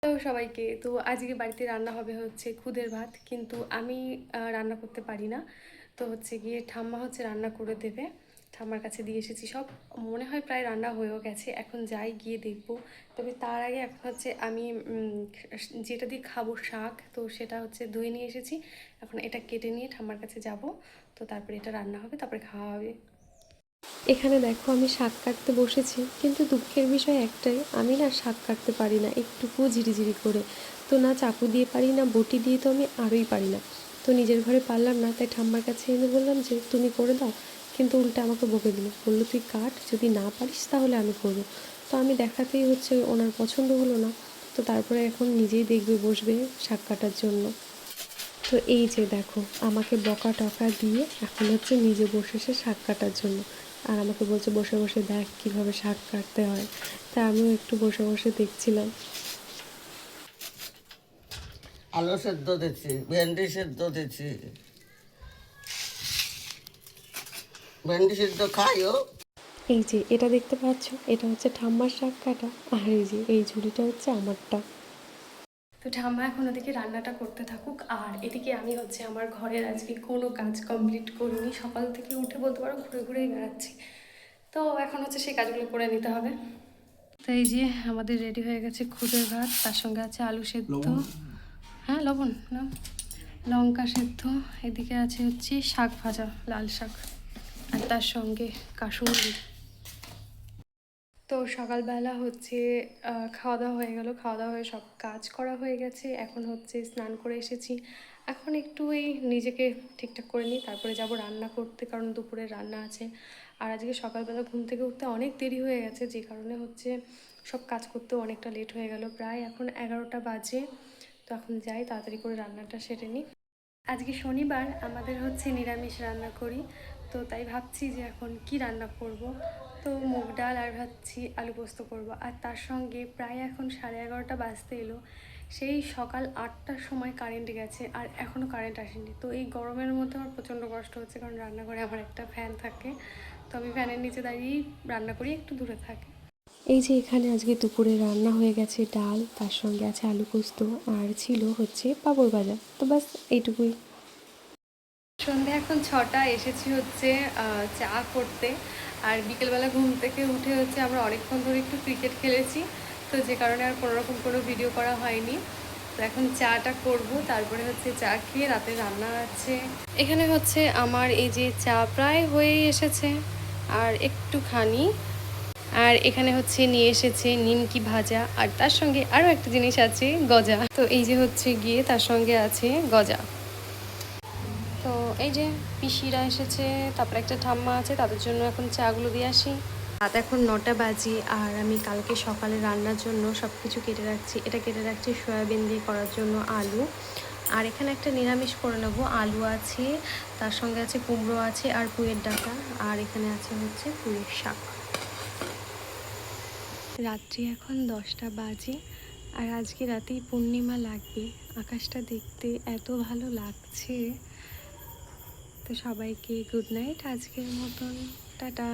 তো সবাইকে তো আজকে বাড়িতে রান্না হবে হচ্ছে খুদের ভাত, কিন্তু আমি রান্না করতে পারি না। তো হচ্ছে গিয়ে ঠাম্মা হচ্ছে রান্না করে দেবে। ঠাম্মার কাছে দিয়ে এসেছি সব, মনে হয় প্রায় রান্না হয়েও গেছে। এখন যাই গিয়ে দেখবো। তবে তার আগে এখন হচ্ছে আমি যেটা দিয়ে খাবো শাক, তো সেটা হচ্ছে ধুয়ে নিয়ে এসেছি। এখন এটা কেটে নিয়ে ঠাম্মার কাছে যাব। তো তারপরে এটা রান্না হবে, তারপরে খাওয়া হবে। এখানে দেখো আমি শাক কাটতে বসেছি, কিন্তু দুঃখের বিষয় একটাই, আমি না শাক কাটতে পারি না একটুকুও ঝিরিঝিরি করে। তো না চাকু দিয়ে পারি, না বটি দিয়ে তো আমি আরোই পারি না। তো নিজের ঘরে পারলাম না, তাই ঠাম্মার কাছে এনে বললাম যে তুমি করে দাও। কিন্তু উল্টে আমাকে বকে দিল, বললো তুই কাট, যদি না পারিস তাহলে আমি করবো। তো আমি দেখাতেই হচ্ছে ওনার পছন্দ হলো না। তো তারপরে এখন নিজেই দেখবে বসবে শাক কাটার জন্য। তো এই যে দেখো, আমাকে বকা টকা দিয়ে এখন হচ্ছে নিজে বসেছে শাক কাটার জন্য। আর আমাকে বলছে বসে বসে দেখ কীভাবে শাক কাটতে হয়। তা আমিও একটু বসে বসে দেখছিলাম। আলু সেদ্ধ দিচ্ছি, ভেন্ডি সেদ্ধ দিচ্ছি। ভেন্ডি সেদ্ধ খাইও। এই যে এটা দেখতে পাচ্ছ, এটা হচ্ছে ঠাম্মার শাক কাটা। আর এই যে এই ঝুড়িটা হচ্ছে আমারটা। তো ঠাম্মা এখন ওদিকে রান্নাটা করতে থাকুক, আর এদিকে আমি হচ্ছে আমার ঘরের আজকে কোনো কাজ কমপ্লিট করিনি। সকাল থেকে উঠে বলতে পারো ঘুরে ঘুরেই বেড়াচ্ছি। তো এখন হচ্ছে সেই কাজগুলো করে নিতে হবে। তো এই যে আমাদের রেডি হয়ে গেছে খুদের ভাত, তার সঙ্গে আছে আলু সেদ্ধ। হ্যাঁ লবণ না, লঙ্কা সেদ্ধ। এদিকে আছে হচ্ছে শাক ভাজা, লাল শাক, আর তার সঙ্গে কাসুন্দি। তো সকালবেলা হচ্ছে খাওয়া দাওয়া হয়ে গেল, খাওয়া দাওয়া হয়ে সব কাজ করা হয়ে গেছে। এখন হচ্ছে স্নান করে এসেছি। এখন একটু এই নিজেকে ঠিকঠাক করে নিই, তারপরে যাব রান্না করতে, কারণ দুপুরে রান্না আছে। আর আজকে সকালবেলা ঘুম থেকে উঠতে অনেক দেরি হয়ে গেছে, যে কারণে হচ্ছে সব কাজ করতেও অনেকটা লেট হয়ে গেল। প্রায় এখন 11টা বাজে। তো এখন যাই তাড়াতাড়ি করে রান্নাটা সেরে নিই। আজকে শনিবার, আমাদের হচ্ছে নিরামিষ রান্না করি। তো তাই ভাবছি যে এখন কি রান্না করব। তো মুগ ডাল আর ভাবছি আলু পোস্ত করব। আর তার সঙ্গে প্রায় এখন 11:30 বাজতে এলো। সেই সকাল 8টার সময় কারেন্ট গেছে, আর এখনও কারেন্ট আসেনি। তো এই গরমের মধ্যে আমার প্রচণ্ড কষ্ট হচ্ছে, কারণ রান্নাঘরে আমার একটা ফ্যান থাকে। তো আমি ফ্যানের নিচে দাঁড়িয়েই রান্না করি, একটু দূরে থাকে। এই যে এখানে আজকে দুপুরে রান্না হয়ে গেছে ডাল, তার সঙ্গে আছে আলু পোস্ত, আর ছিল হচ্ছে পাঁপড় ভাজা। তো বাস এইটুকুই। সন্ধে এখন 6টা, এসেছি হচ্ছে চা করতে। আর বিকেলবেলা ঘুম থেকে উঠে হচ্ছে আমরা অনেকক্ষণ ধরে একটু ক্রিকেট খেলেছি। তো যে কারণে আর কোনোরকম কোনো ভিডিও করা হয়নি। তো এখন চাটা করব, তারপরে হচ্ছে চা খেয়ে রাতে রান্না আছে। এখানে হচ্ছে আমার এই যে চা প্রায় হয়েই এসেছে, আর একটুখানি। আর এখানে হচ্ছে নিয়ে এসেছে নিমকি ভাজা, আর তার সঙ্গে আরও একটা জিনিস আছে, গজা। তো এই যে হচ্ছে গিয়ে তার সঙ্গে আছে গজা। তো এই যে পিসিরা এসেছে, তারপরে একটা ঠাম্মা আছে, তাদের জন্য এখন চাগুলো দিয়ে আসি। রাত এখন 9টা বাজি, আর আমি কালকে সকালে রান্নার জন্য সব কিছু কেটে রাখছি। এটা কেটে রাখছি সয়াবিন দিয়ে করার জন্য আলু। আর এখানে একটা নিরামিষ করে নেবো, আলু আছে, তার সঙ্গে আছে কুমড়ো আছে, আর পুঁইয়ের ডাঁটা। আর এখানে আছে হচ্ছে পুঁইয়ের শাক। রাত্রি এখন 10টা বাজে, আর আজকে রাতেই পূর্ণিমা লাগবে। আকাশটা দেখতে এত ভালো লাগছে। তো সবাইকে গুড নাইট আজকের মতন, টাটা।